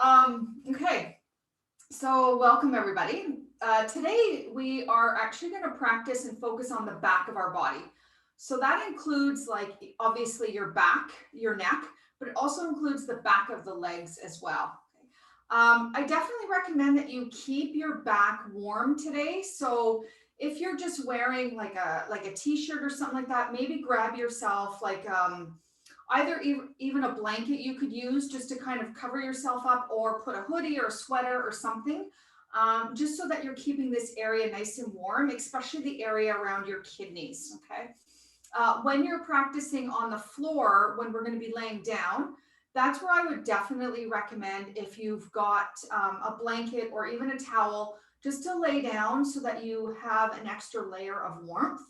Okay, so welcome everybody. Today we are actually going to practice and focus on the back of our body. So that includes like obviously your back, your neck, but it also includes the back of the legs as well. I definitely recommend that you keep your back warm today. So if you're just wearing like a t-shirt or something like that, maybe grab yourself like either even a blanket you could use just to kind of cover yourself up, or put a hoodie or a sweater or something, just so that you're keeping this area nice and warm, especially the area around your kidneys, okay? When you're practicing on the floor, when we're going to be laying down, that's where I would definitely recommend, if you've got a blanket or even a towel, just to lay down so that you have an extra layer of warmth,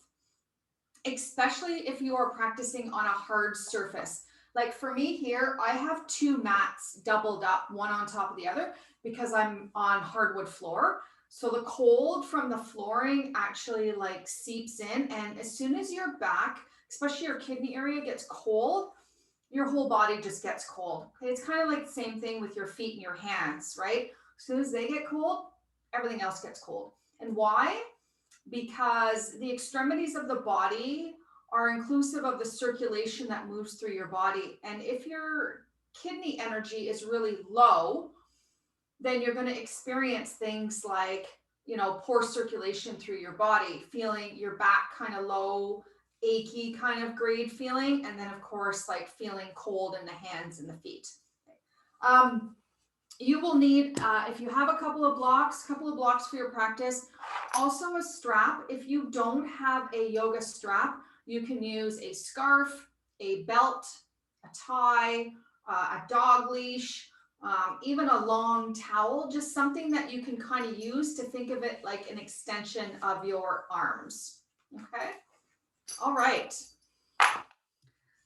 especially if you are practicing on a hard surface. Like for me here, I have two mats doubled up, one on top of the other, because I'm on hardwood floor. So the cold from the flooring actually like seeps in, and as soon as your back, especially your kidney area, gets cold, your whole body just gets cold. Okay, it's kind of like the same thing with your feet and your hands, right? As soon as they get cold, everything else gets cold. And why? Because the extremities of the body are inclusive of the circulation that moves through your body. And if your kidney energy is really low, then you're going to experience things like, poor circulation through your body, feeling your back kind of low, achy kind of grade feeling. And then of course, like feeling cold in the hands and the feet. You will need, if you have a couple of blocks for your practice, also a strap. If you don't have a yoga strap, you can use a scarf, a belt, a tie, a dog leash, even a long towel, just something that you can kind of use to think of it like an extension of your arms. Okay. All right.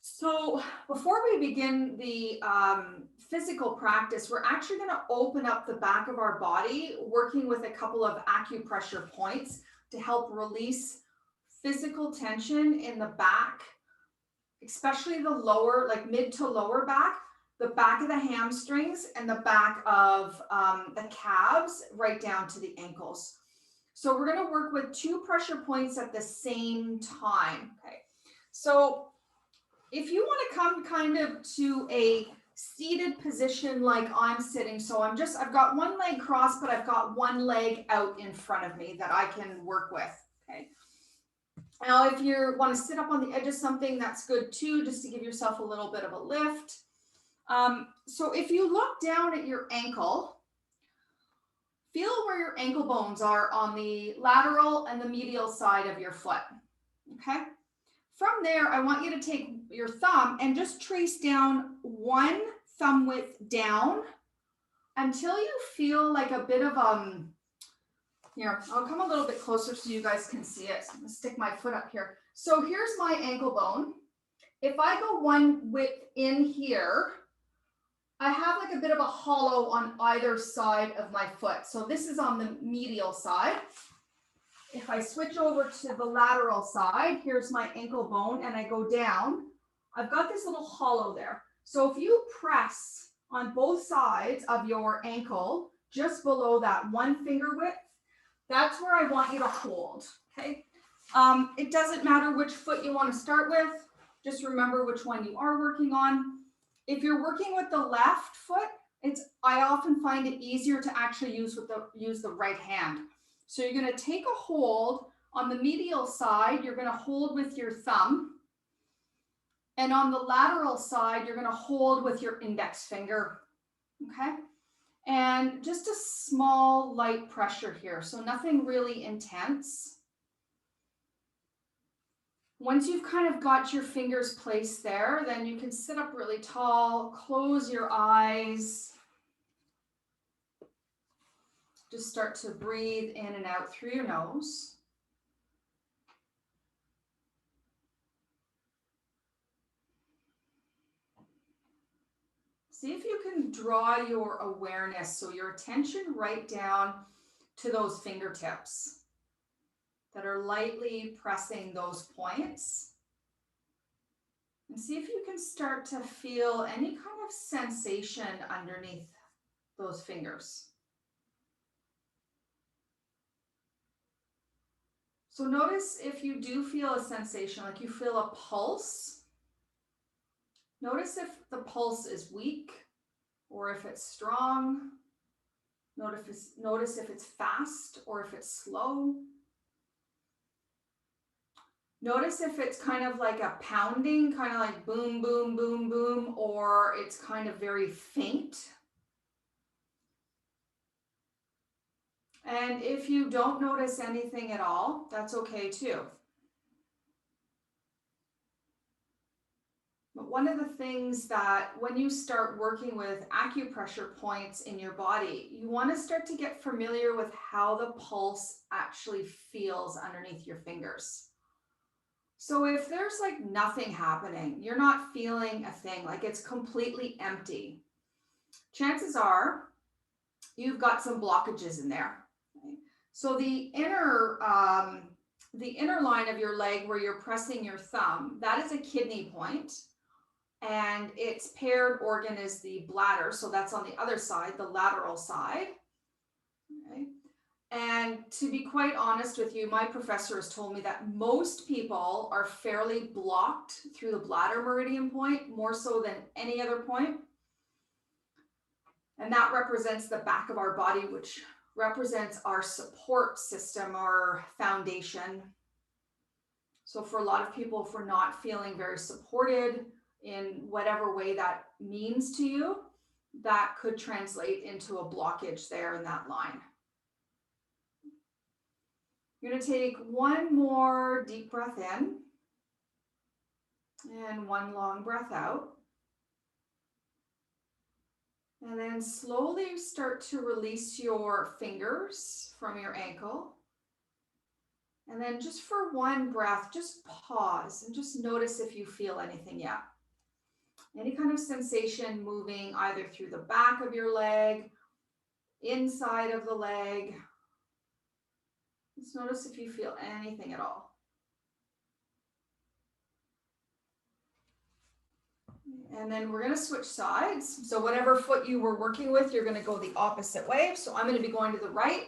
So before we begin the physical practice, we're actually going to open up the back of our body, working with a couple of acupressure points to help release physical tension in the back, especially the lower, like mid to lower back, the back of the hamstrings, and the back of the calves, right down to the ankles. So we're going to work with two pressure points at the same time. Okay. So if you want to come kind of to a seated position like I'm sitting, so I've got one leg crossed, but I've got one leg out in front of me that I can work with, okay? Now, if you want to sit up on the edge of something, that's good too, just to give yourself a little bit of a lift. So if you look down at your ankle, feel where your ankle bones are on the lateral and the medial side of your foot, okay? From there, I want you to take your thumb and just trace down one thumb width down until you feel like a bit of, here, I'll come a little bit closer so you guys can see it. So I'm gonna stick my foot up here. So here's my ankle bone. If I go one width in here, I have like a bit of a hollow on either side of my foot. So this is on the medial side. If I switch over to the lateral side, here's my ankle bone, and I go down, I've got this little hollow there. So if you press on both sides of your ankle, just below that one finger width, that's where I want you to hold, okay? It doesn't matter which foot you want to start with, just remember which one you are working on. If you're working with the left foot, I often find it easier to actually use the right hand. So you're going to take a hold on the medial side, you're going to hold with your thumb. And on the lateral side, you're going to hold with your index finger, okay? And just a small light pressure here, so nothing really intense. Once you've kind of got your fingers placed there, then you can sit up really tall, close your eyes. Just start to breathe in and out through your nose. See if you can draw your awareness, so your attention right down to those fingertips that are lightly pressing those points. And see if you can start to feel any kind of sensation underneath those fingers. So notice if you do feel a sensation, like you feel a pulse. Notice if the pulse is weak or if it's strong. Notice if it's fast or if it's slow. Notice if it's kind of like a pounding, kind of like boom, boom, boom, boom, or it's kind of very faint. And if you don't notice anything at all, that's okay too. But one of the things that when you start working with acupressure points in your body, you want to start to get familiar with how the pulse actually feels underneath your fingers. So if there's like nothing happening, you're not feeling a thing, like it's completely empty, chances are you've got some blockages in there. Okay? So the inner line of your leg where you're pressing your thumb, that is a kidney point, and its paired organ is the bladder. So that's on the other side, the lateral side. Okay. And to be quite honest with you, my professor has told me that most people are fairly blocked through the bladder meridian point, more so than any other point. And that represents the back of our body, which represents our support system, our foundation. So for a lot of people, if we're not feeling very supported in whatever way that means to you, that could translate into a blockage there in that line. You're going to take one more deep breath in and one long breath out. And then slowly start to release your fingers from your ankle. And then just for one breath, just pause and just notice if you feel anything yet. Any kind of sensation moving either through the back of your leg, inside of the leg. Just notice if you feel anything at all. And then we're going to switch sides. So whatever foot you were working with, you're going to go the opposite way. So I'm going to be going to the right.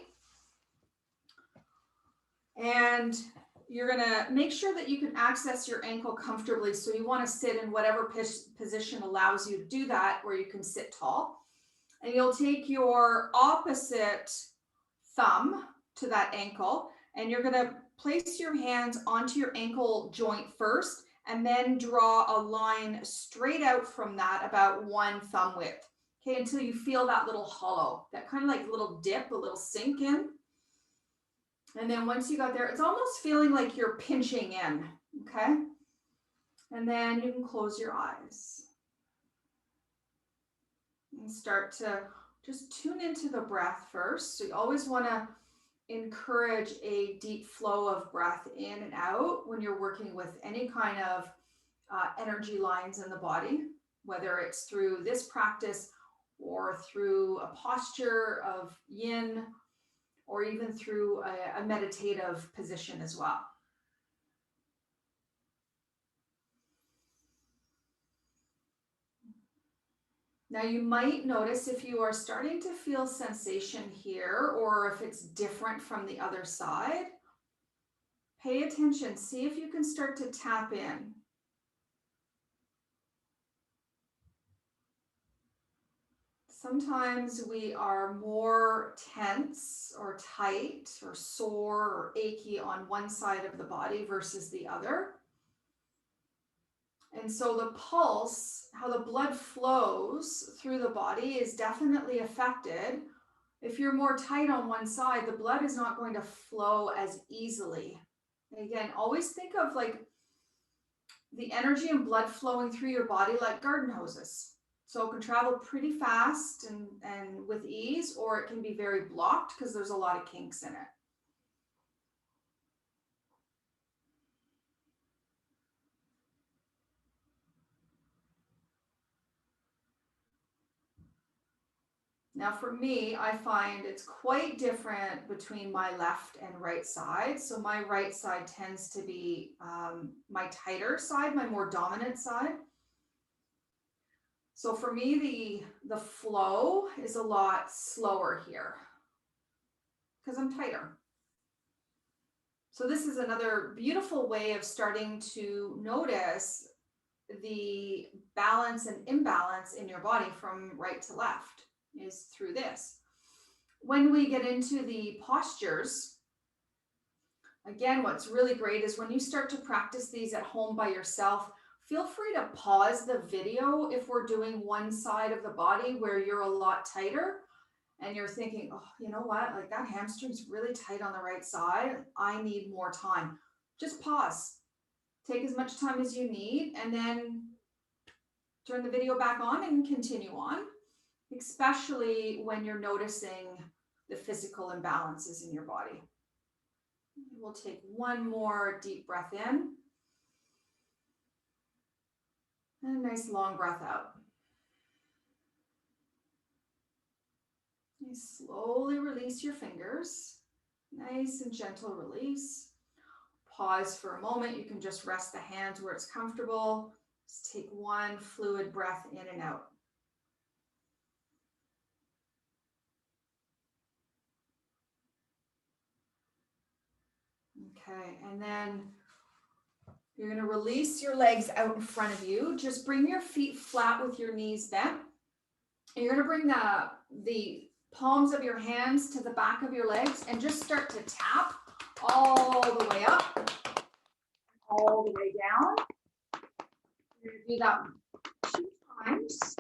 And you're going to make sure that you can access your ankle comfortably. So you want to sit in whatever position allows you to do that, where you can sit tall. And you'll take your opposite thumb to that ankle, and you're going to place your hands onto your ankle joint first, and then draw a line straight out from that about one thumb width. Okay, until you feel that little hollow, that kind of like little dip, a little sink in. And then once you got there, it's almost feeling like you're pinching in, okay? And then you can close your eyes. And start to just tune into the breath first. So you always want to encourage a deep flow of breath in and out when you're working with any kind of energy lines in the body, whether it's through this practice or through a posture of yin, or even through a meditative position as well. Now you might notice if you are starting to feel sensation here, or if it's different from the other side, pay attention, see if you can start to tap in. Sometimes we are more tense or tight or sore or achy on one side of the body versus the other. And so the pulse, how the blood flows through the body, is definitely affected. If you're more tight on one side, the blood is not going to flow as easily. And again, always think of like the energy and blood flowing through your body like garden hoses. So it can travel pretty fast and with ease, or it can be very blocked because there's a lot of kinks in it. Now for me, I find it's quite different between my left and right side. So my right side tends to be my tighter side, my more dominant side. So for me, the flow is a lot slower here because I'm tighter. So this is another beautiful way of starting to notice the balance and imbalance in your body from right to left is through this. When we get into the postures, again, what's really great is when you start to practice these at home by yourself, feel free to pause the video if we're doing one side of the body where you're a lot tighter and you're thinking, oh, you know what, like that hamstring's really tight on the right side. I need more time. Just pause. Take as much time as you need and then turn the video back on and continue on, especially when you're noticing the physical imbalances in your body. We'll take one more deep breath in and a nice long breath out. You slowly release your fingers. Nice and gentle release. Pause for a moment. You can just rest the hands where it's comfortable. Just take one fluid breath in and out. Okay, and then you're going to release your legs out in front of you. Just bring your feet flat with your knees bent. And you're going to bring the palms of your hands to the back of your legs and just start to tap all the way up, all the way down. You're going to do that 2 times,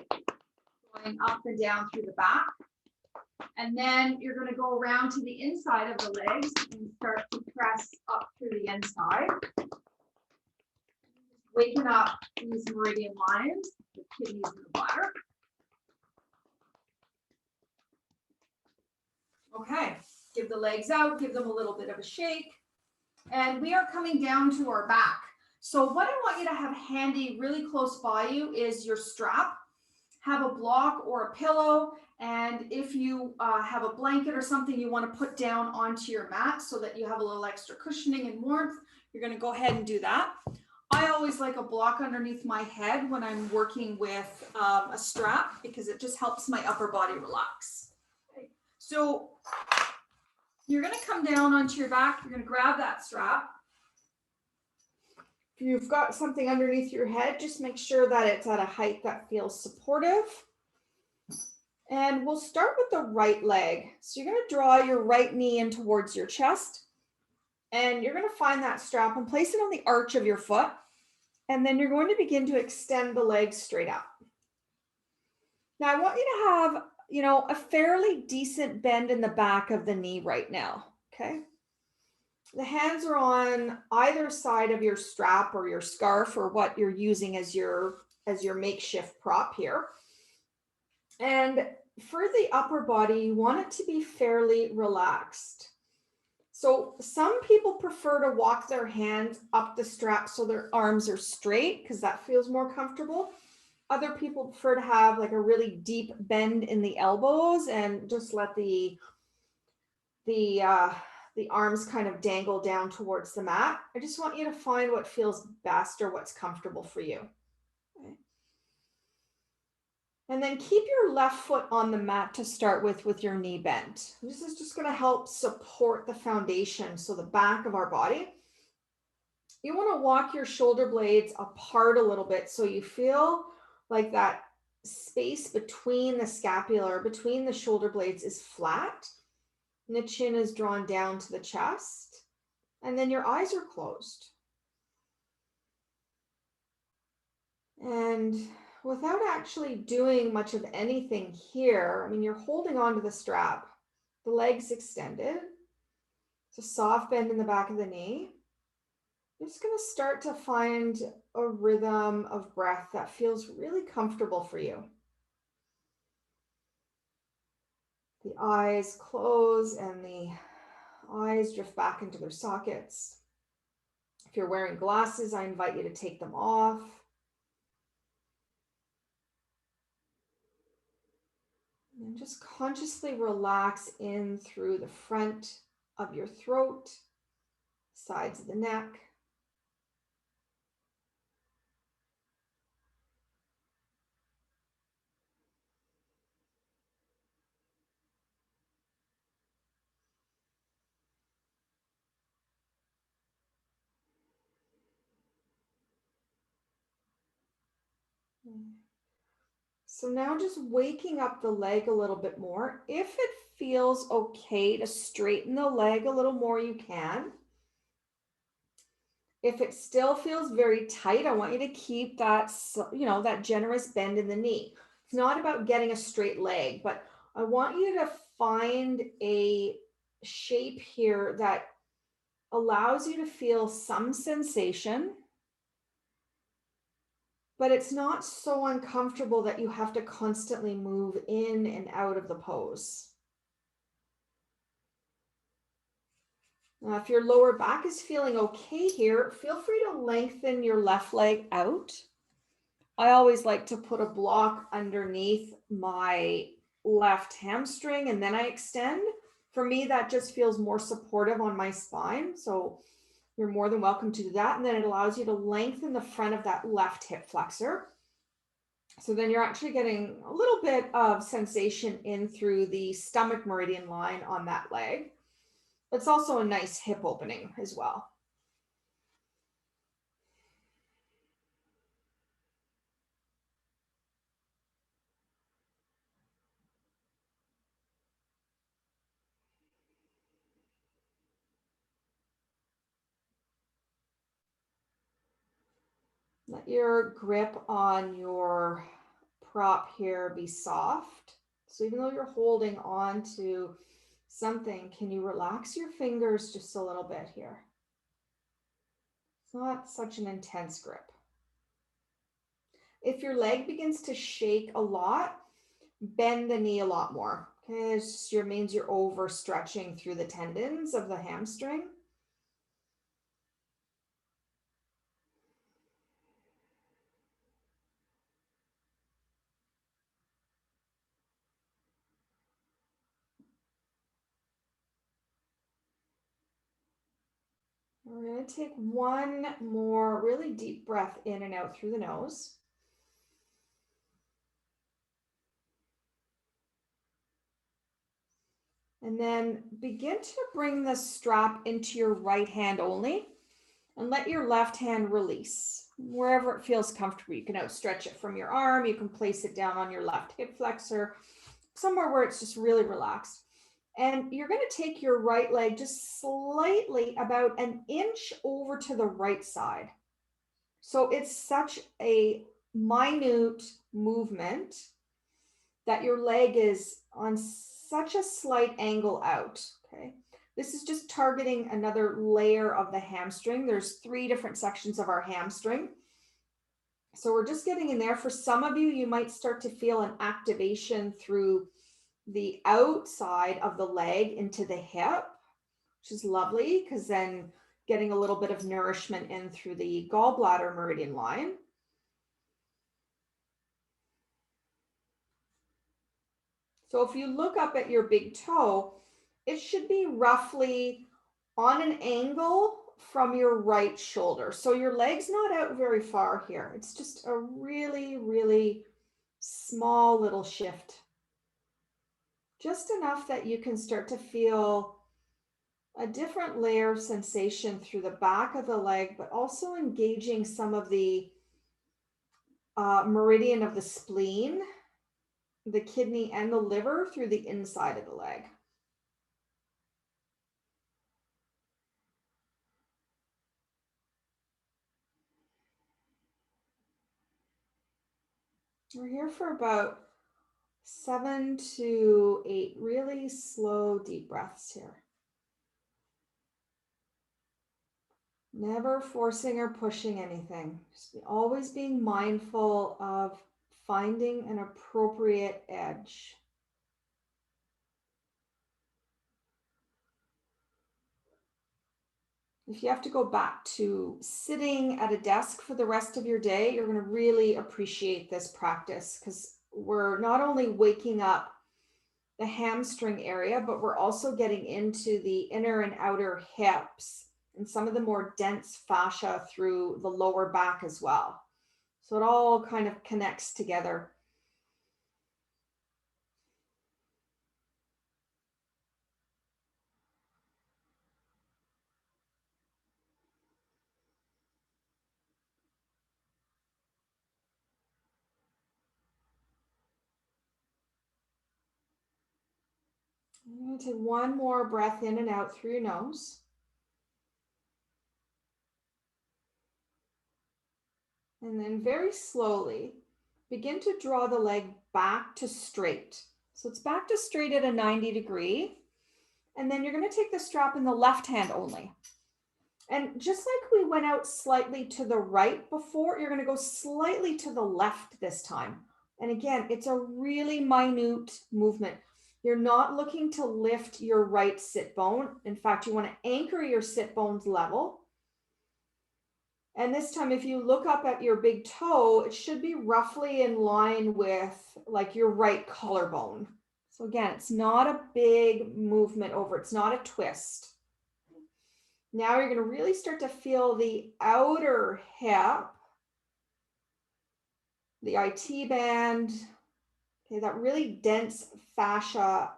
going up and down through the back. And then you're going to go around to the inside of the legs and start to press up through the inside. Waking up these meridian lines, the kidneys and the bladder. Okay, give the legs out, give them a little bit of a shake. And we are coming down to our back. So what I want you to have handy really close by you is your strap. Have a block or a pillow. And if you have a blanket or something you want to put down onto your mat so that you have a little extra cushioning and warmth, you're going to go ahead and do that. I always like a block underneath my head when I'm working with a strap because it just helps my upper body relax. Okay. So you're going to come down onto your back. You're going to grab that strap. If you've got something underneath your head, just make sure that it's at a height that feels supportive. And we'll start with the right leg. So you're going to draw your right knee in towards your chest. And you're going to find that strap and place it on the arch of your foot. And then you're going to begin to extend the legs straight up. Now I want you to have, a fairly decent bend in the back of the knee right now, okay? The hands are on either side of your strap or your scarf or what you're using as your makeshift prop here. And for the upper body, you want it to be fairly relaxed. So some people prefer to walk their hands up the strap so their arms are straight because that feels more comfortable. Other people prefer to have like a really deep bend in the elbows and just let the arms kind of dangle down towards the mat. I just want you to find what feels best or what's comfortable for you. Okay. And then keep your left foot on the mat to start with your knee bent. This is just going to help support the foundation, so the back of our body. You want to walk your shoulder blades apart a little bit so you feel like that space between the scapula, between the shoulder blades is flat. And the chin is drawn down to the chest. And then your eyes are closed. And without actually doing much of anything here, I mean, you're holding onto the strap, the legs extended. It's a soft bend in the back of the knee. You're just going to start to find a rhythm of breath that feels really comfortable for you. The eyes close and the eyes drift back into their sockets. If you're wearing glasses, I invite you to take them off. And just consciously relax in through the front of your throat, sides of the neck. So now just waking up the leg a little bit more. If it feels okay to straighten the leg a little more, you can. If it still feels very tight, I want you to keep that, that generous bend in the knee. It's not about getting a straight leg, but I want you to find a shape here that allows you to feel some sensation, but it's not so uncomfortable that you have to constantly move in and out of the pose. Now, if your lower back is feeling okay here, feel free to lengthen your left leg out. I always like to put a block underneath my left hamstring and then I extend. For me, that just feels more supportive on my spine. So you're more than welcome to do that. And then it allows you to lengthen the front of that left hip flexor. So then you're actually getting a little bit of sensation in through the stomach meridian line on that leg. It's also a nice hip opening as well. Let your grip on your prop here be soft. So even though you're holding on to something, can you relax your fingers just a little bit here? It's not such an intense grip. If your leg begins to shake a lot, bend the knee a lot more. Okay, it just means you're overstretching through the tendons of the hamstring. We're going to take one more really deep breath in and out through the nose. And then begin to bring the strap into your right hand only and let your left hand release wherever it feels comfortable. You can outstretch it from your arm. You can place it down on your left hip flexor, somewhere where it's just really relaxed. And you're going to take your right leg just slightly about an inch over to the right side. So it's such a minute movement that your leg is on such a slight angle out, okay? This is just targeting another layer of the hamstring. There's 3 different sections of our hamstring. So we're just getting in there. For some of you, you might start to feel an activation through the outside of the leg into the hip, which is lovely because then getting a little bit of nourishment in through the gallbladder meridian line. So if you look up at your big toe, it should be roughly on an angle from your right shoulder. So your leg's not out very far here. It's just a really, really small little shift. Just enough that you can start to feel a different layer of sensation through the back of the leg, but also engaging some of the meridian of the spleen, the kidney, and the liver through the inside of the leg. We're here for about 7 to 8 really slow, deep breaths here. Never forcing or pushing anything. Just always being mindful of finding an appropriate edge. If you have to go back to sitting at a desk for the rest of your day, you're going to really appreciate this practice because we're not only waking up the hamstring area, but we're also getting into the inner and outer hips and some of the more dense fascia through the lower back as well. So it all kind of connects together. I'm going to take one more breath in and out through your nose. And then very slowly begin to draw the leg back to straight. So it's back to straight at a 90 degree. And then you're going to take the strap in the left hand only. And just like we went out slightly to the right before, you're going to go slightly to the left this time. And again, it's a really minute movement. You're not looking to lift your right sit bone. In fact, you want to anchor your sit bones level. And this time, if you look up at your big toe, it should be roughly in line with like your right collarbone. So again, it's not a big movement over. It's not a twist. Now you're going to really start to feel the outer hip, the IT band, okay, that really dense fascia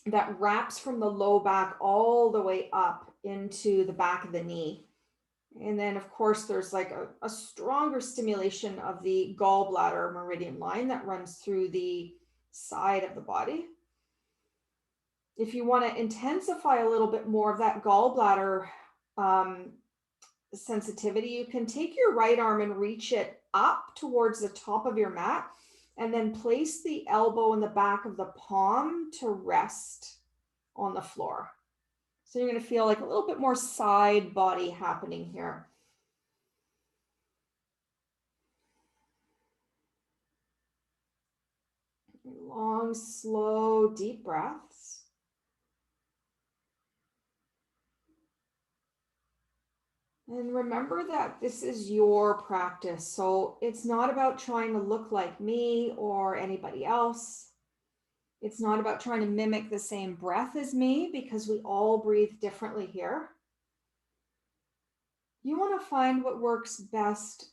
that wraps from the low back all the way up into the back of the knee. And then, of course, there's like a stronger stimulation of the gallbladder meridian line that runs through the side of the body. If you want to intensify a little bit more of that gallbladder sensitivity, you can take your right arm and reach it up towards the top of your mat, and then place the elbow in the back of the palm to rest on the floor. So you're going to feel like a little bit more side body happening here. Long, slow, deep breaths. And remember that this is your practice. So it's not about trying to look like me or anybody else. It's not about trying to mimic the same breath as me, because we all breathe differently here. You want to find what works best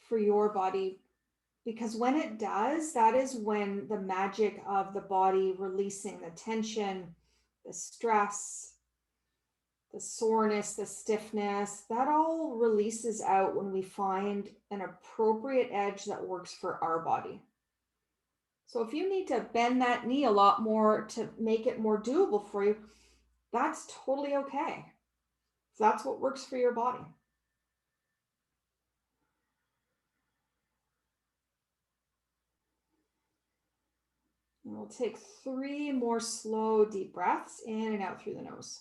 for your body, because when it does, that is when the magic of the body releasing the tension, the stress, the soreness, the stiffness, that all releases out when we find an appropriate edge that works for our body. So if you need to bend that knee a lot more to make it more doable for you, that's totally okay. That's what works for your body. And we'll take 3 more slow, deep breaths in and out through the nose.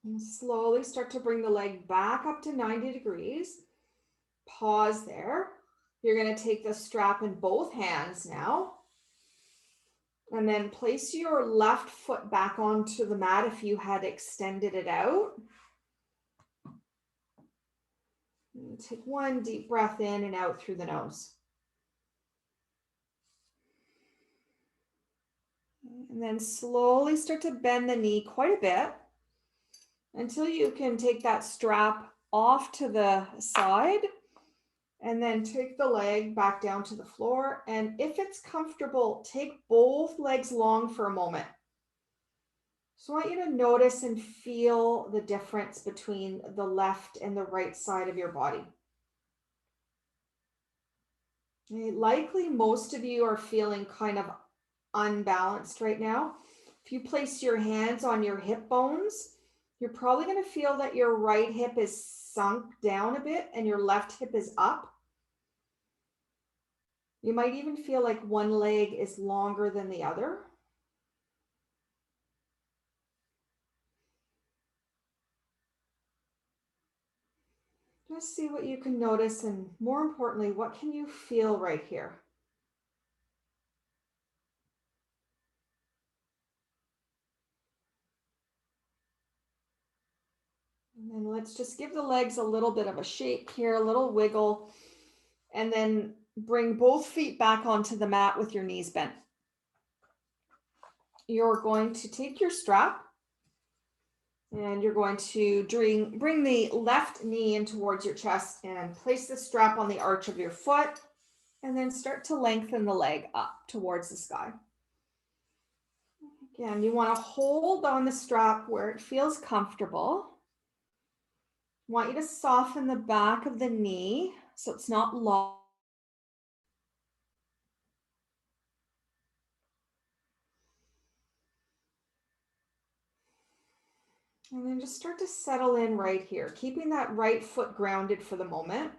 And slowly start to bring the leg back up to 90 degrees. Pause there. You're going to take the strap in both hands now. And then place your left foot back onto the mat if you had extended it out. And take 1 deep breath in and out through the nose. And then slowly start to bend the knee quite a bit until you can take that strap off to the side, and then take the leg back down to the floor. And if it's comfortable, take both legs long for a moment. So I want you to notice and feel the difference between the left and the right side of your body. Okay, likely most of you are feeling kind of unbalanced right now. If you place your hands on your hip bones, you're probably going to feel that your right hip is sunk down a bit and your left hip is up. You might even feel like one leg is longer than the other. Just see what you can notice, and more importantly, what can you feel right here? And then let's just give the legs a little bit of a shake here, a little wiggle, and then bring both feet back onto the mat with your knees bent. You're going to take your strap And you're going to bring the left knee in towards your chest and place the strap on the arch of your foot, and then start to lengthen the leg up towards the sky. Again, you want to hold on the strap where it feels comfortable. I want you to soften the back of the knee so it's not locked. And then just start to settle in right here, keeping that right foot grounded for the moment.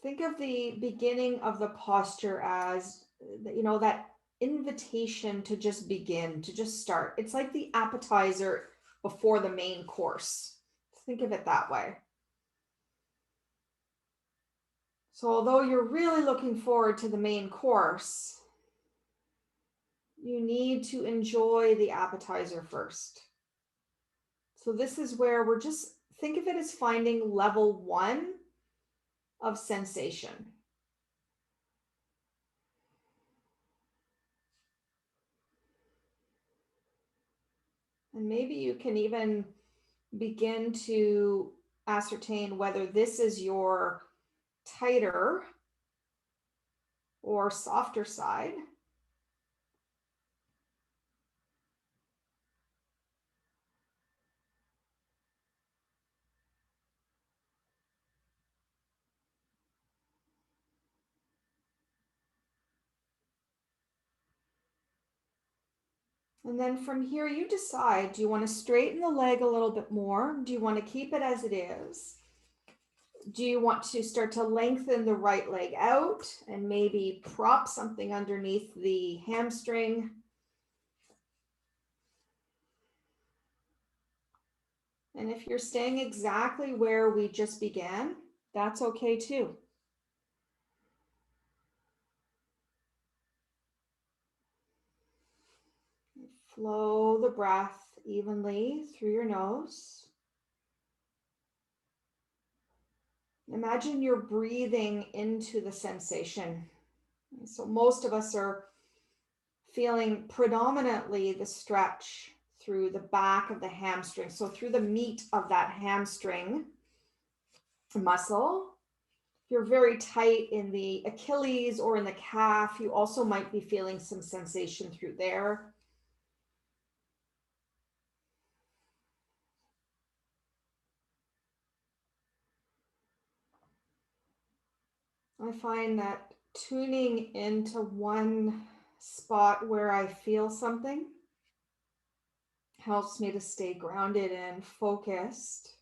Think of the beginning of the posture as, that invitation to just begin, to just start. It's like the appetizer before the main course. Think of it that way. So although you're really looking forward to the main course, you need to enjoy the appetizer first. So this is where we're just, think of it as finding level 1 of sensation. And maybe you can even begin to ascertain whether this is your tighter or softer side. And then from here, you decide, do you want to straighten the leg a little bit more? Do you want to keep it as it is? Do you want to start to lengthen the right leg out and maybe prop something underneath the hamstring? And if you're staying exactly where we just began, that's okay too. Flow the breath evenly through your nose. Imagine you're breathing into the sensation. So most of us are feeling predominantly the stretch through the back of the hamstring. So through the meat of that hamstring muscle. If you're very tight in the Achilles or in the calf, you also might be feeling some sensation through there. I find that tuning into one spot where I feel something helps me to stay grounded and focused,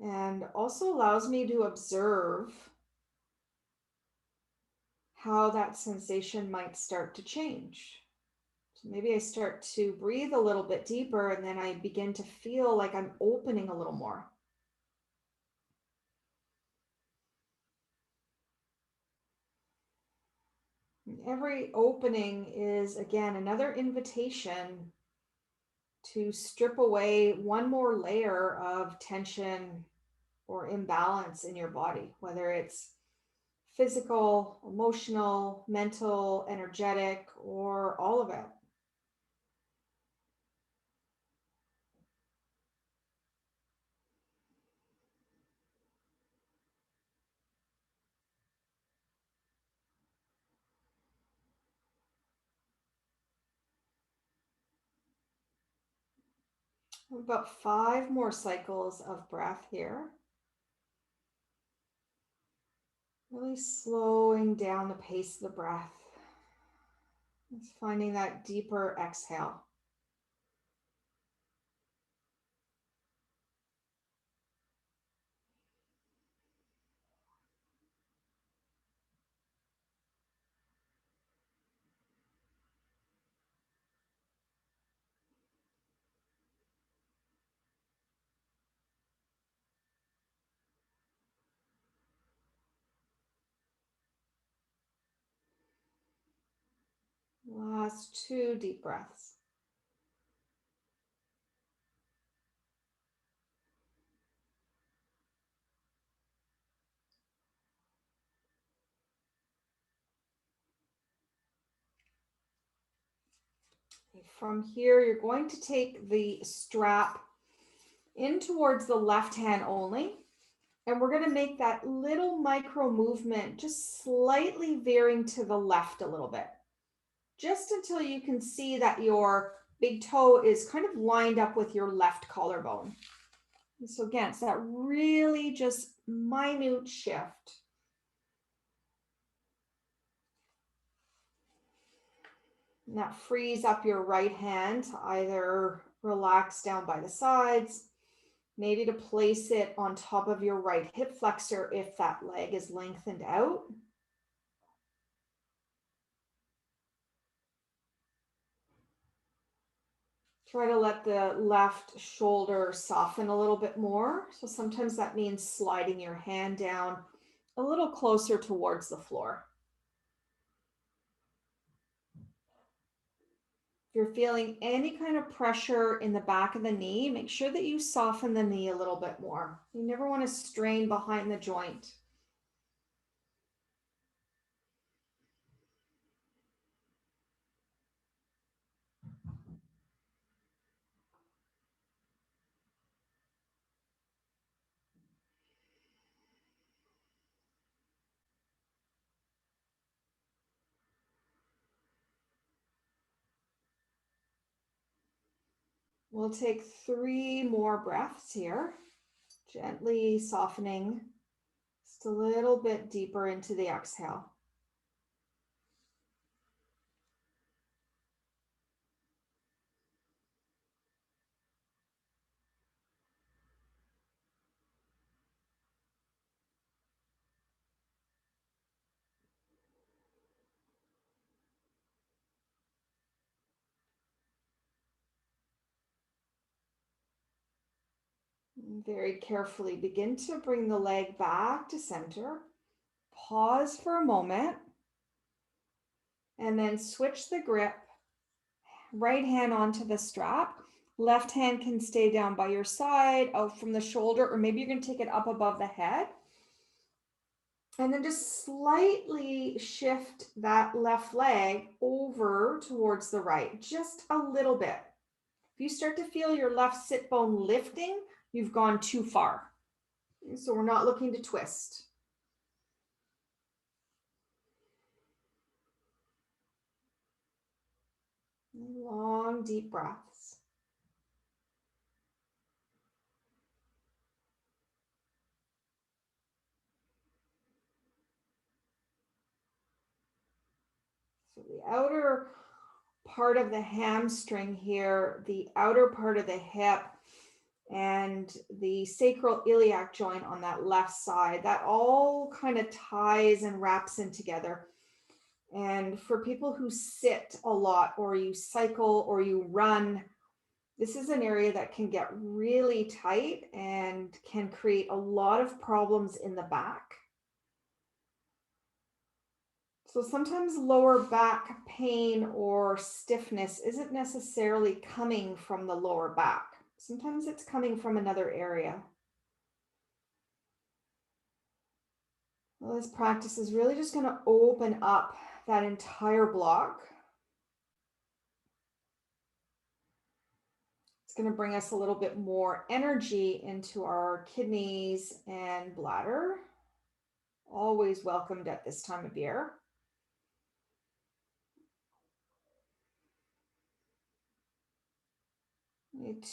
and also allows me to observe how that sensation might start to change. So maybe I start to breathe a little bit deeper, and then I begin to feel like I'm opening a little more. Every opening is, again, another invitation to strip away one more layer of tension or imbalance in your body, whether it's physical, emotional, mental, energetic, or all of it. About 5 more cycles of breath here. Really slowing down the pace of the breath. Just finding that deeper exhale. Last 2 deep breaths. From here, you're going to take the strap in towards the left hand only. And we're going to make that little micro movement, just slightly veering to the left a little bit, just until you can see that your big toe is kind of lined up with your left collarbone. And so again, it's that really just minute shift. And that frees up your right hand to either relax down by the sides, maybe to place it on top of your right hip flexor if that leg is lengthened out. Try to let the left shoulder soften a little bit more. So sometimes that means sliding your hand down a little closer towards the floor. If you're feeling any kind of pressure in the back of the knee, make sure that you soften the knee a little bit more. You never want to strain behind the joint. We'll take 3 more breaths here, gently softening just a little bit deeper into the exhale. Very carefully begin to bring the leg back to center. Pause for a moment and then switch the grip. Right hand onto the strap. Left hand can stay down by your side, out from the shoulder, or maybe you're going to take it up above the head. And then just slightly shift that left leg over towards the right, just a little bit. If you start to feel your left sit bone lifting, you've gone too far. So we're not looking to twist. Long, deep breaths. So the outer part of the hamstring here, the outer part of the hip, and the sacral iliac joint on that left side, that all kind of ties and wraps in together. And for people who sit a lot, or you cycle, or you run, this is an area that can get really tight and can create a lot of problems in the back. So sometimes lower back pain or stiffness isn't necessarily coming from the lower back. Sometimes it's coming from another area. Well, this practice is really just going to open up that entire block. It's going to bring us a little bit more energy into our kidneys and bladder. Always welcomed at this time of year.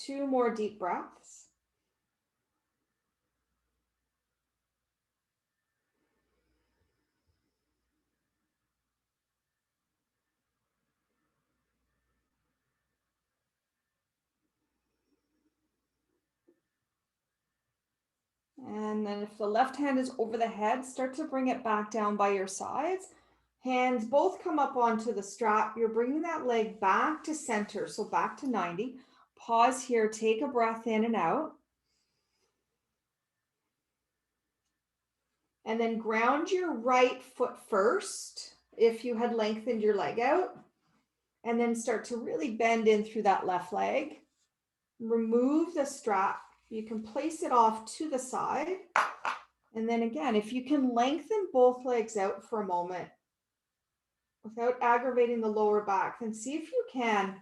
2 more deep breaths. And then if the left hand is over the head, start to bring it back down by your sides. Hands both come up onto the strap. You're bringing that leg back to center, so back to 90. Pause here, take a breath in and out. And then ground your right foot first, if you had lengthened your leg out. And then start to really bend in through that left leg. Remove the strap. You can place it off to the side. And then again, if you can lengthen both legs out for a moment without aggravating the lower back, then see if you can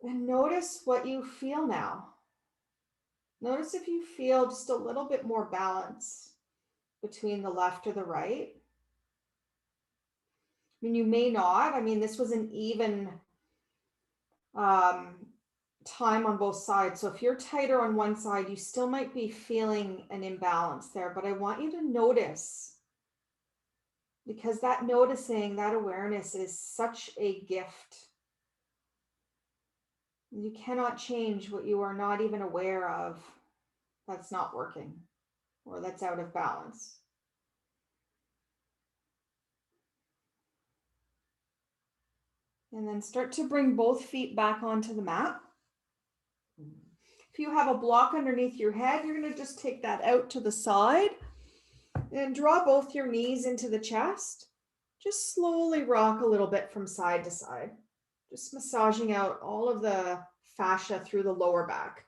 And notice what you feel now. Notice if you feel just a little bit more balance between the left or the right. I mean, you may not. I mean, this was an even time on both sides. So if you're tighter on one side, you still might be feeling an imbalance there. But I want you to notice, because that noticing, that awareness is such a gift. You cannot change what you are not even aware of that's not working or that's out of balance. And then start to bring both feet back onto the mat. If you have a block underneath your head, you're going to just take that out to the side and draw both your knees into the chest. Just slowly rock a little bit from side to side, just massaging out all of the fascia through the lower back.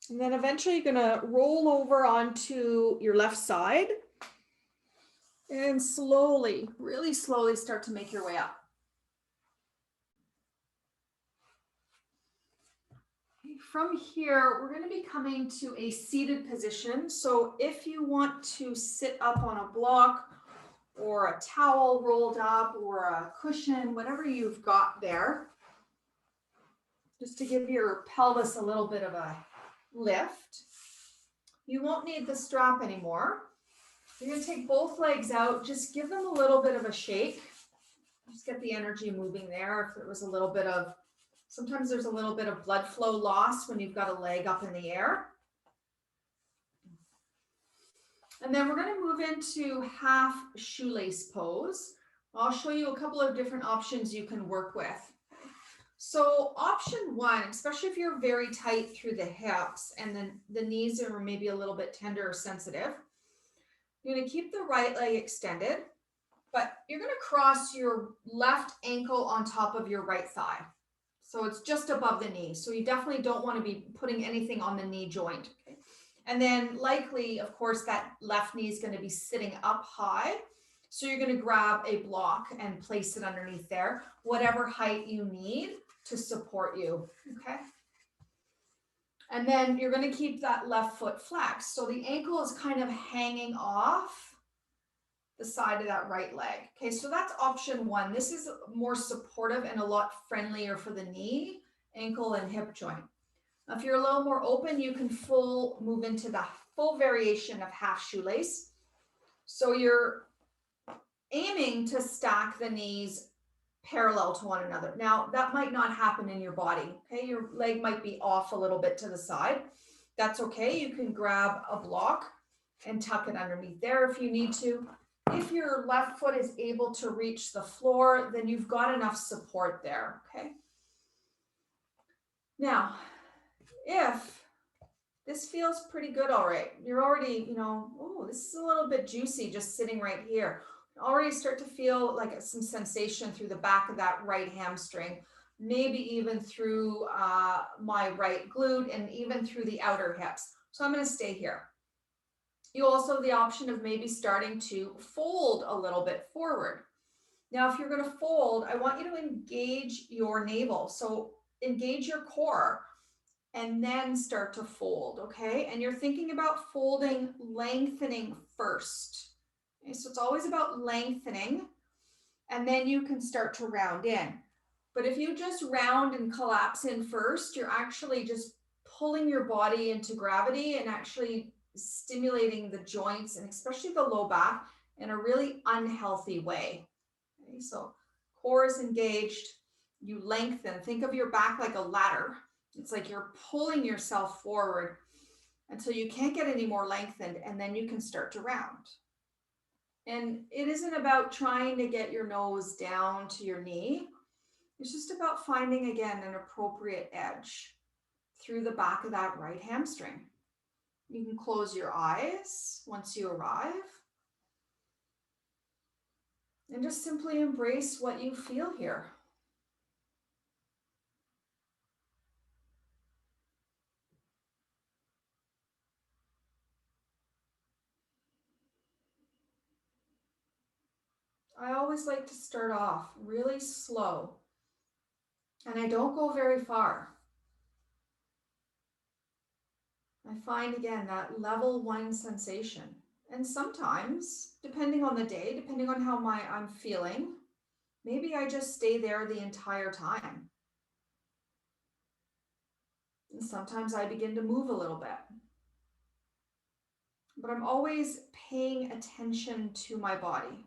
And then eventually you're going to roll over onto your left side and slowly, really slowly start to make your way up. From here, we're going to be coming to a seated position. So if you want to sit up on a block or a towel rolled up or a cushion, whatever you've got there, just to give your pelvis a little bit of a lift. You won't need the strap anymore. You're going to take both legs out, just give them a little bit of a shake. Just get the energy moving there. If there was a little bit of, sometimes there's a little bit of blood flow loss when you've got a leg up in the air. And then we're going to move into half shoelace pose. I'll show you a couple of different options you can work with. So option one, especially if you're very tight through the hips and then the knees are maybe a little bit tender or sensitive, you're going to keep the right leg extended, but you're going to cross your left ankle on top of your right thigh. So it's just above the knee. So you definitely don't want to be putting anything on the knee joint. Okay? And then likely, of course, that left knee is going to be sitting up high. So you're going to grab a block and place it underneath there, whatever height you need to support you. Okay. And then you're going to keep that left foot flexed. So the ankle is kind of hanging off the side of that right leg. Okay, so that's option one. This is more supportive and a lot friendlier for the knee, ankle, and hip joint. Now, if you're a little more open, you can move into the full variation of half shoelace. So you're aiming to stack the knees parallel to one another. Now, that might not happen in your body. Okay, your leg might be off a little bit to the side. That's okay. You can grab a block and tuck it underneath there if you need to. If your left foot is able to reach the floor, then you've got enough support there, okay? Now, if this feels pretty good, all right, you're already, oh, this is a little bit juicy just sitting right here. Already start to feel like some sensation through the back of that right hamstring, maybe even through my right glute and even through the outer hips. So I'm going to stay here. You also have the option of maybe starting to fold a little bit forward. Now, if you're going to fold, I want you to engage your navel. So engage your core and then start to fold, okay? And you're thinking about folding, lengthening first. Okay? So it's always about lengthening, and then you can start to round in. But if you just round and collapse in first, you're actually just pulling your body into gravity and actually stimulating the joints and especially the low back in a really unhealthy way. Okay, so core is engaged, you lengthen. Think of your back like a ladder. It's like you're pulling yourself forward until you can't get any more lengthened, and then you can start to round. And it isn't about trying to get your nose down to your knee. It's just about finding, again, an appropriate edge through the back of that right hamstring. You can close your eyes once you arrive and just simply embrace what you feel here. I always like to start off really slow, and I don't go very far. I find again that level 1 sensation. And sometimes, depending on the day, depending on how I'm feeling, maybe I just stay there the entire time. And sometimes I begin to move a little bit. But I'm always paying attention to my body.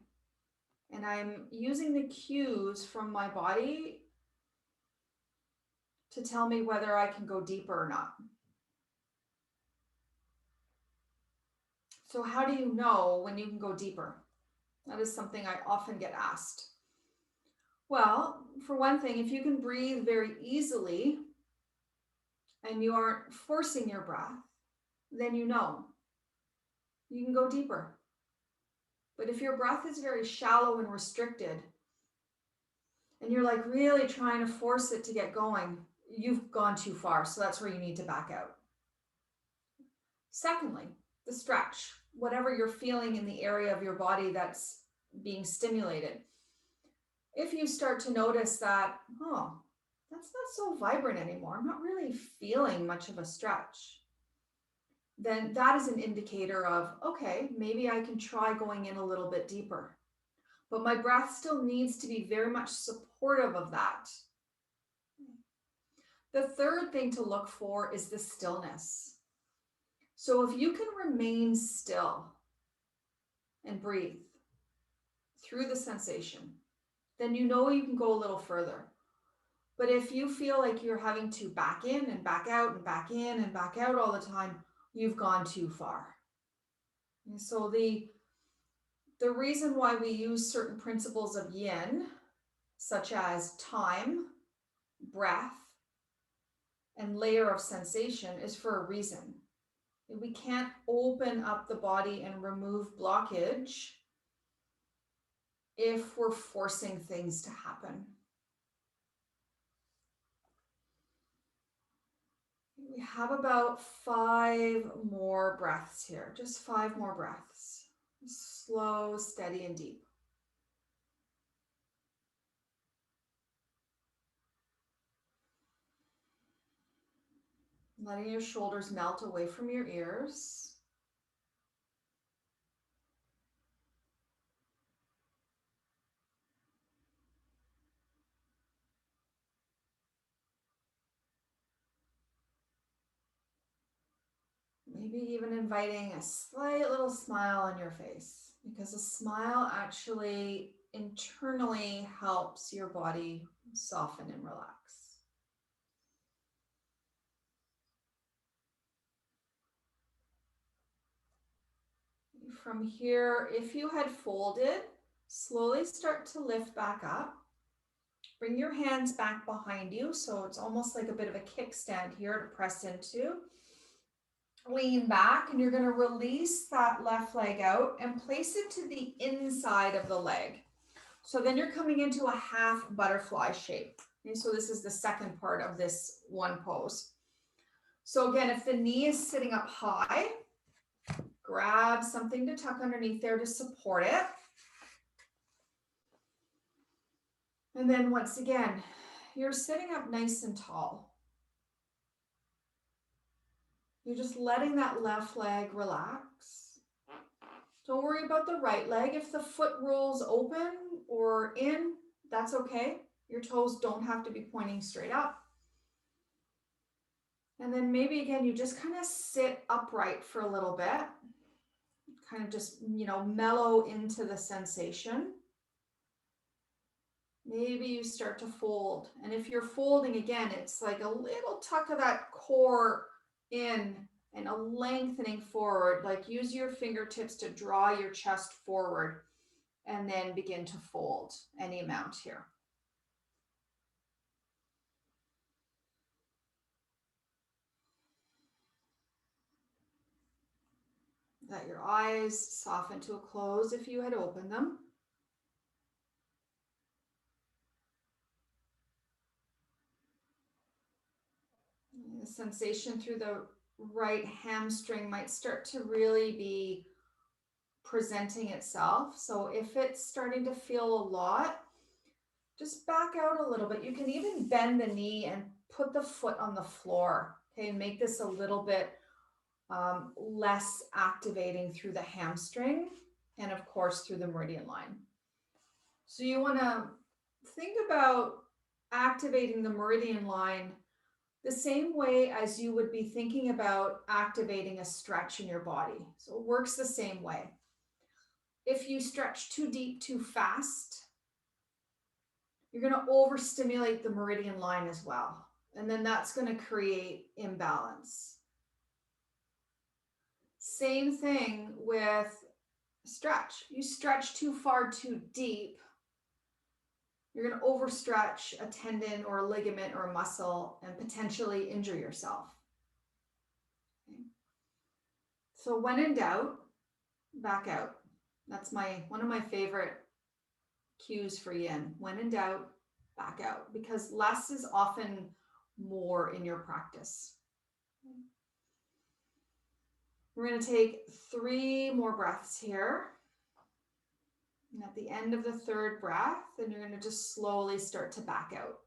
And I'm using the cues from my body to tell me whether I can go deeper or not. So how do you know when you can go deeper? That is something I often get asked. Well, for one thing, if you can breathe very easily and you aren't forcing your breath, then you know you can go deeper. But if your breath is very shallow and restricted, and you're like really trying to force it to get going, you've gone too far. So that's where you need to back out. Secondly, the stretch, whatever you're feeling in the area of your body that's being stimulated. If you start to notice that, oh, that's not so vibrant anymore, I'm not really feeling much of a stretch, then that is an indicator of, okay, maybe I can try going in a little bit deeper. But my breath still needs to be very much supportive of that. The third thing to look for is the stillness. So if you can remain still and breathe through the sensation, then you know you can go a little further. But if you feel like you're having to back in and back out and back in and back out all the time, you've gone too far. And so the reason why we use certain principles of yin, such as time, breath, and layer of sensation, is for a reason. We can't open up the body and remove blockage if we're forcing things to happen. We have about 5 more breaths here, just 5 more breaths. Slow, steady, and deep. Letting your shoulders melt away from your ears. Maybe even inviting a slight little smile on your face, because a smile actually internally helps your body soften and relax. From here, if you had folded, slowly start to lift back up. Bring your hands back behind you, so it's almost like a bit of a kickstand here to press into. Lean back, and you're going to release that left leg out and place it to the inside of the leg. So then you're coming into a half butterfly shape. And so this is the second part of this one pose. So again, if the knee is sitting up high, grab something to tuck underneath there to support it. And then once again, you're sitting up nice and tall. You're just letting that left leg relax. Don't worry about the right leg. If the foot rolls open or in, that's okay. Your toes don't have to be pointing straight up. And then maybe again, you just kind of sit upright for a little bit. Kind of just, mellow into the sensation. Maybe you start to fold. And if you're folding again, it's like a little tuck of that core in and a lengthening forward. Like use your fingertips to draw your chest forward and then begin to fold any amount here. Let your eyes soften to a close if you had opened them. The sensation through the right hamstring might start to really be presenting itself. So if it's starting to feel a lot, just back out a little bit. You can even bend the knee and put the foot on the floor. Okay, make this a little bit less activating through the hamstring and of course through the meridian line. So you want to think about activating the meridian line the same way as you would be thinking about activating a stretch in your body. So it works the same way. If you stretch too deep, too fast, you're going to overstimulate the meridian line as well. And then that's going to create imbalance. Same thing with stretch. You stretch too far, too deep, you're going to overstretch a tendon or a ligament or a muscle and potentially injure yourself. Okay. So when in doubt, back out. That's one of my favorite cues for yin. When in doubt, back out, because less is often more in your practice. We're going to take 3 more breaths here. And at the end of the 3rd breath, then you're going to just slowly start to back out.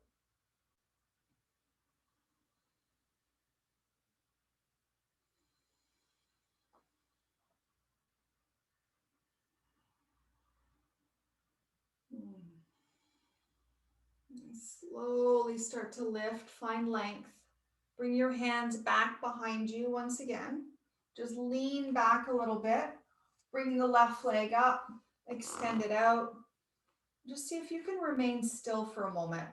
And slowly start to lift, find length. Bring your hands back behind you once again. Just lean back a little bit. Bring the left leg up, extend it out. Just see if you can remain still for a moment.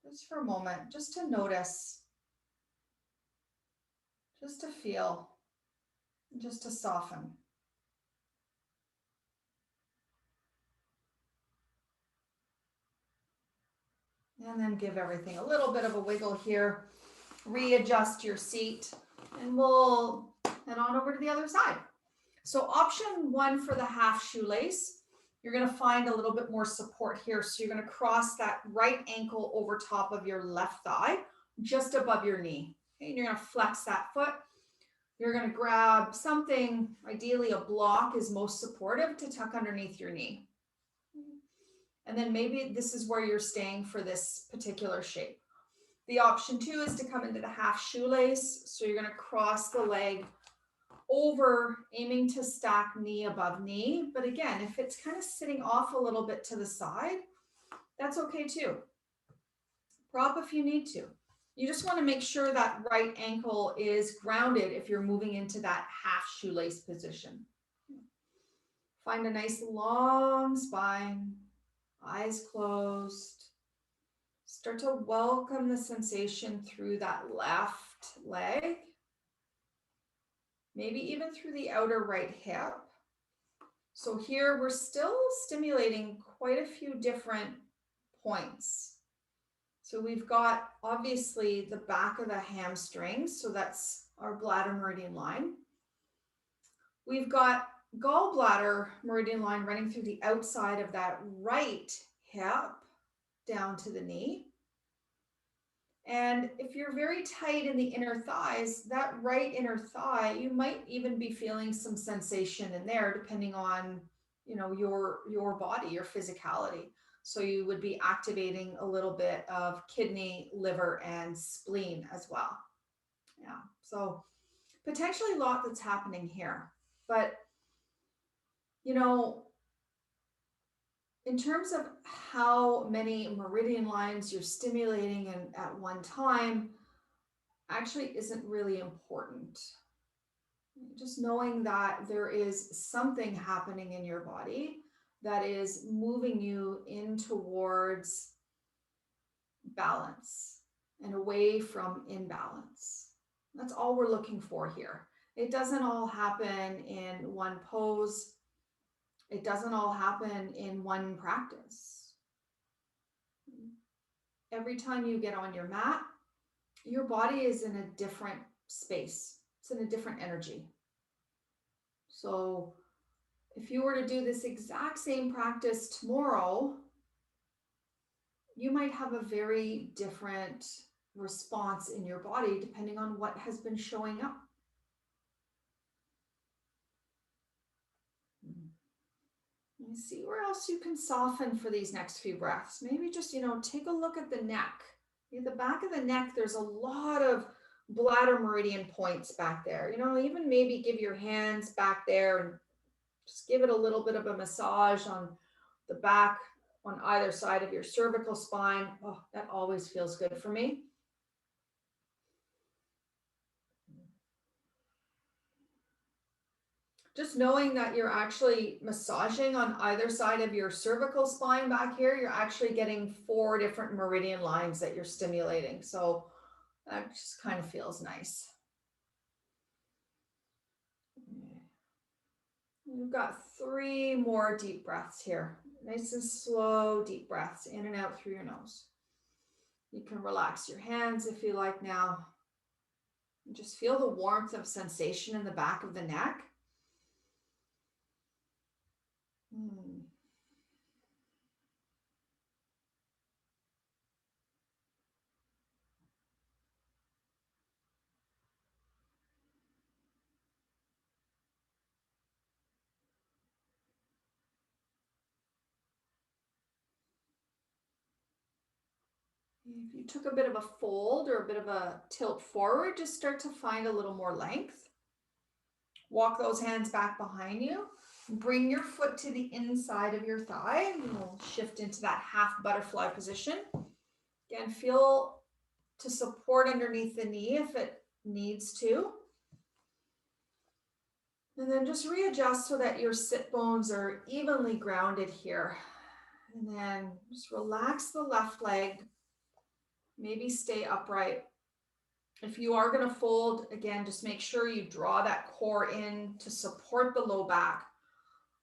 Just for a moment, just to notice, just to feel, just to soften. And then give everything a little bit of a wiggle here. Readjust your seat, and we'll head on over to the other side. So option 1 for the half shoelace, you're going to find a little bit more support here. So you're going to cross that right ankle over top of your left thigh, just above your knee. Okay, and you're going to flex that foot. You're going to grab something, ideally a block is most supportive, to tuck underneath your knee. And then maybe this is where you're staying for this particular shape. The option 2 is to come into the half shoelace. So you're going to cross the leg over, aiming to stack knee above knee. But again, if it's kind of sitting off a little bit to the side, that's okay too. Prop if you need to. You just want to make sure that right ankle is grounded if you're moving into that half shoelace position. Find a nice long spine, eyes closed. Start to welcome the sensation through that left leg. Maybe even through the outer right hip. So here we're still stimulating quite a few different points. So we've got obviously the back of the hamstring. So that's our bladder meridian line. We've got gallbladder meridian line running through the outside of that right hip down to the knee. And if you're very tight in the inner thighs, that right inner thigh, you might even be feeling some sensation in there, depending on, your body, your physicality. So you would be activating a little bit of kidney, liver, and spleen as well. Yeah. So potentially a lot that's happening here, but in terms of how many meridian lines you're stimulating at one time, actually isn't really important. Just knowing that there is something happening in your body that is moving you in towards balance and away from imbalance. That's all we're looking for here. It doesn't all happen in one pose. It doesn't all happen in one practice. Every time you get on your mat, your body is in a different space. It's in a different energy. So if you were to do this exact same practice tomorrow, you might have a very different response in your body depending on what has been showing up. And see where else you can soften for these next few breaths. Maybe just, take a look at the neck. At the back of the neck, there's a lot of bladder meridian points back there. Even maybe give your hands back there and just give it a little bit of a massage on the back on either side of your cervical spine. Oh, that always feels good for me. Just knowing that you're actually massaging on either side of your cervical spine back here, you're actually getting 4 different meridian lines that you're stimulating. So that just kind of feels nice. We've got 3 more deep breaths here. Nice and slow, deep breaths in and out through your nose. You can relax your hands if you like now. And just feel the warmth of sensation in the back of the neck. If you took a bit of a fold or a bit of a tilt forward, just start to find a little more length. Walk those hands back behind you. Bring your foot to the inside of your thigh. And we'll shift into that half butterfly position. Again, feel to support underneath the knee if it needs to. And then just readjust so that your sit bones are evenly grounded here. And then just relax the left leg. Maybe stay upright. If you are going to fold, again, just make sure you draw that core in to support the low back,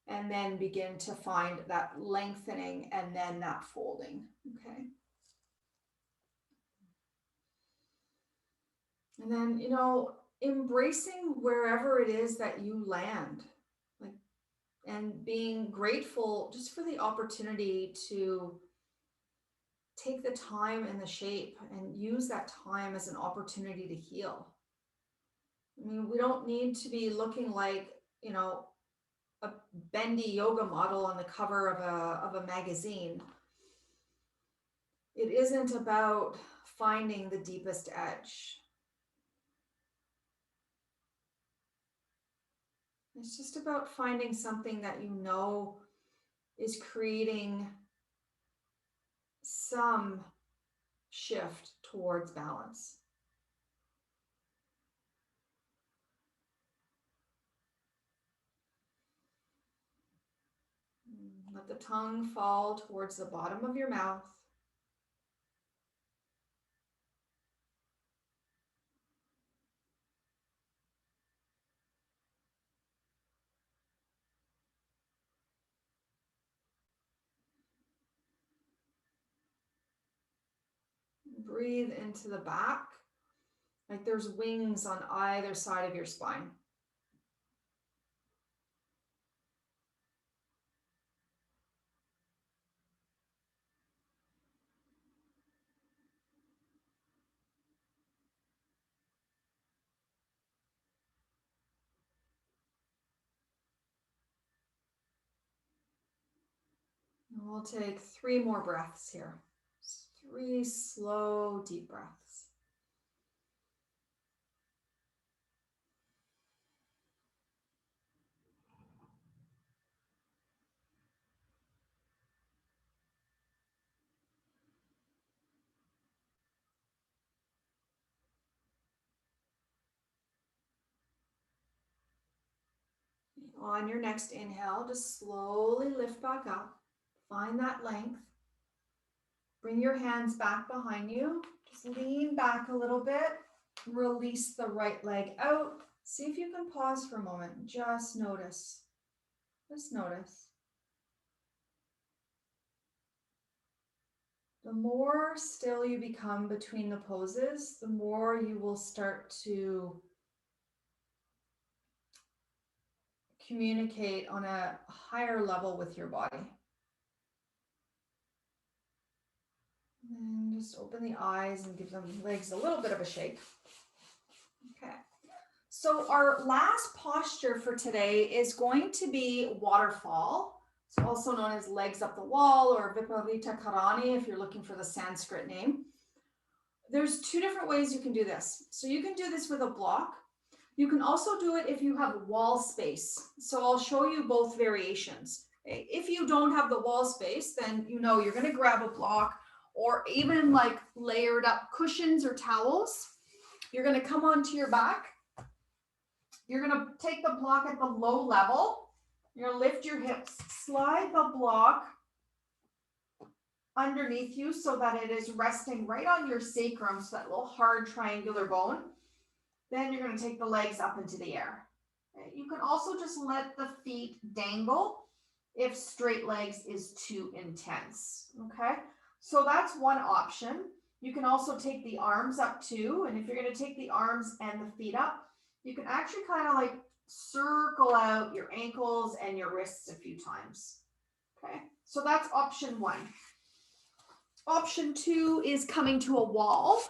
and then begin to find that lengthening and then that folding. Okay. And then, embracing wherever it is that you land, and being grateful just for the opportunity to take the time and the shape and use that time as an opportunity to heal. I mean, we don't need to be looking like, a bendy yoga model on the cover of a magazine. It isn't about finding the deepest edge. It's just about finding something that is creating some shift towards balance. Let the tongue fall towards the bottom of your mouth. Breathe into the back, like there's wings on either side of your spine. And we'll take 3 more breaths here. 3 slow, deep breaths. On your next inhale, just slowly lift back up. Find that length. Bring your hands back behind you. Just lean back a little bit. Release the right leg out. See if you can pause for a moment. Just notice. Just notice. The more still you become between the poses, the more you will start to communicate on a higher level with your body. And just open the eyes and give the legs a little bit of a shake. Okay. So our last posture for today is going to be waterfall. It's also known as legs up the wall or Viparita Karani if you're looking for the Sanskrit name. There's two different ways you can do this. So you can do this with a block. You can also do it if you have wall space. So I'll show you both variations. If you don't have the wall space, then you know you're going to grab a block or even like layered up cushions or towels. You're going to come onto your back. You're going to take the block at the low level. You're going to lift your hips, slide the block underneath you so that it is resting right on your sacrum, so that little hard triangular bone. Then you're going to take the legs up into the air. Okay. You can also just let the feet dangle if straight legs is too intense. Okay, so that's one option. You can also take the arms up too, and if you're going to take the arms and the feet up, you can actually kind of like circle out your ankles and your wrists a few times. Okay, so that's option one. Option two is coming to a wall.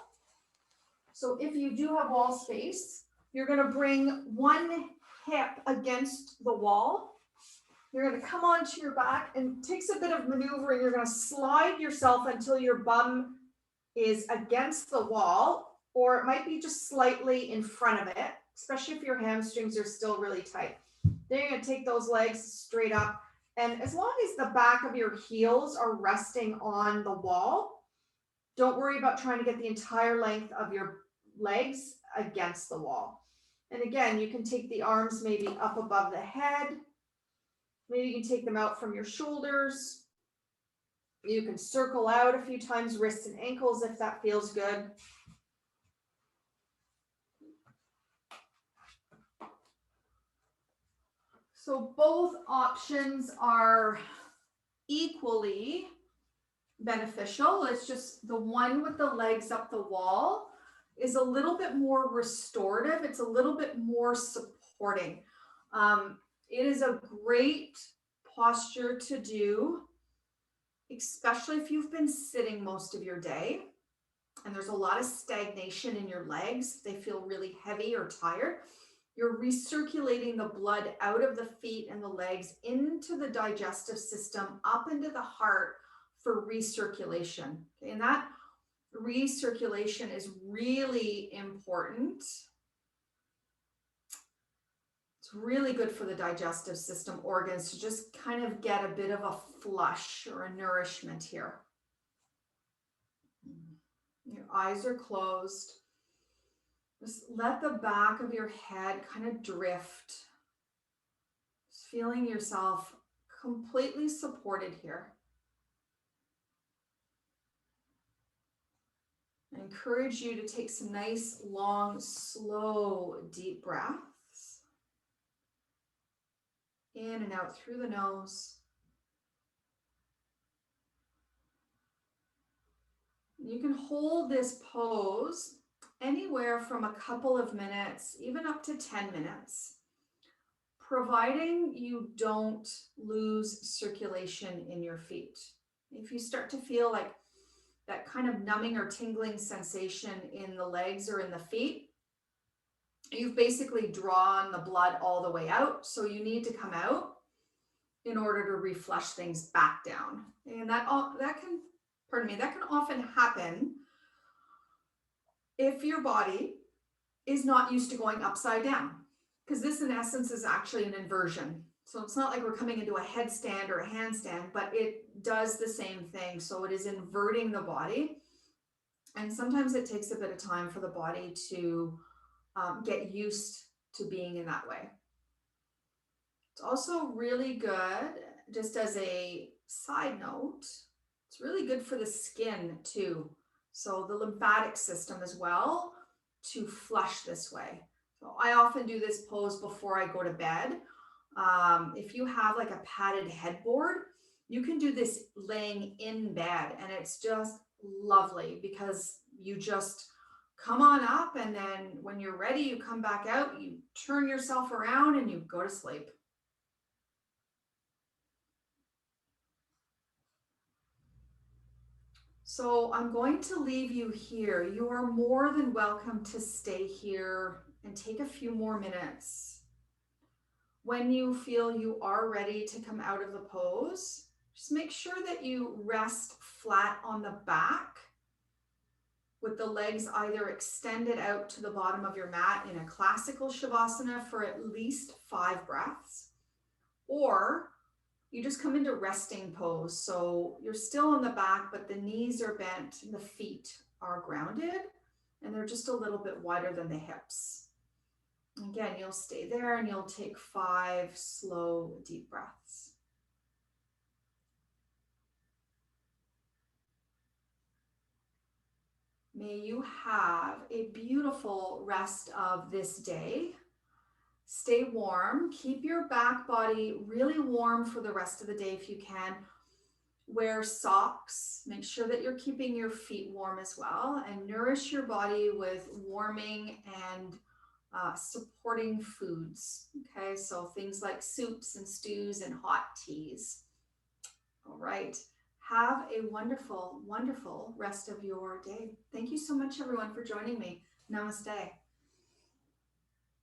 So if you do have wall space, you're going to bring one hip against the wall. You're going to come onto your back, and it takes a bit of maneuvering. You're going to slide yourself until your bum is against the wall, or it might be just slightly in front of it, especially if your hamstrings are still really tight. Then you're going to take those legs straight up. And as long as the back of your heels are resting on the wall, don't worry about trying to get the entire length of your legs against the wall. And again, you can take the arms maybe up above the head. Maybe you can take them out from your shoulders. You can circle out a few times, wrists and ankles, if that feels good. So both options are equally beneficial. It's just the one with the legs up the wall is a little bit more restorative. It's a little bit more supporting. It is a great posture to do, especially if you've been sitting most of your day and there's a lot of stagnation in your legs. They feel really heavy or tired. You're recirculating the blood out of the feet and the legs into the digestive system, up into the heart for recirculation. Okay, and that recirculation is really important. It's really good for the digestive system organs to just kind of get a bit of a flush or a nourishment here. Your eyes are closed. Just let the back of your head kind of drift. Just feeling yourself completely supported here. I encourage you to take some nice, long, slow, deep breaths. In and out through the nose. You can hold this pose anywhere from a couple of minutes, even up to 10 minutes, providing you don't lose circulation in your feet. If you start to feel like that kind of numbing or tingling sensation in the legs or in the feet, you've basically drawn the blood all the way out. So you need to come out in order to reflush things back down. And that can often happen if your body is not used to going upside down, because this in essence is actually an inversion. So it's not like we're coming into a headstand or a handstand, but it does the same thing. So it is inverting the body. And sometimes it takes a bit of time for the body to get used to being in that way. It's also really good, just as a side note, it's really good for the skin too. So the lymphatic system as well, to flush this way. So I often do this pose before I go to bed. If you have like a padded headboard, you can do this laying in bed, and it's just lovely because you just come on up, and then when you're ready, you come back out, you turn yourself around and you go to sleep. So I'm going to leave you here. You are more than welcome to stay here and take a few more minutes. When you feel you are ready to come out of the pose, just make sure that you rest flat on the back with the legs either extended out to the bottom of your mat in a classical Shavasana for at least 5 breaths, or you just come into resting pose. So you're still on the back, but the knees are bent and the feet are grounded and they're just a little bit wider than the hips. Again, you'll stay there and you'll take 5 slow, deep breaths. May you have a beautiful rest of this day. Stay warm. Keep your back body really warm for the rest of the day if you can. Wear socks. Make sure that you're keeping your feet warm as well, and nourish your body with warming and supporting foods. Okay, so things like soups and stews and hot teas. All right. Have a wonderful, wonderful rest of your day. Thank you so much, everyone, for joining me. Namaste.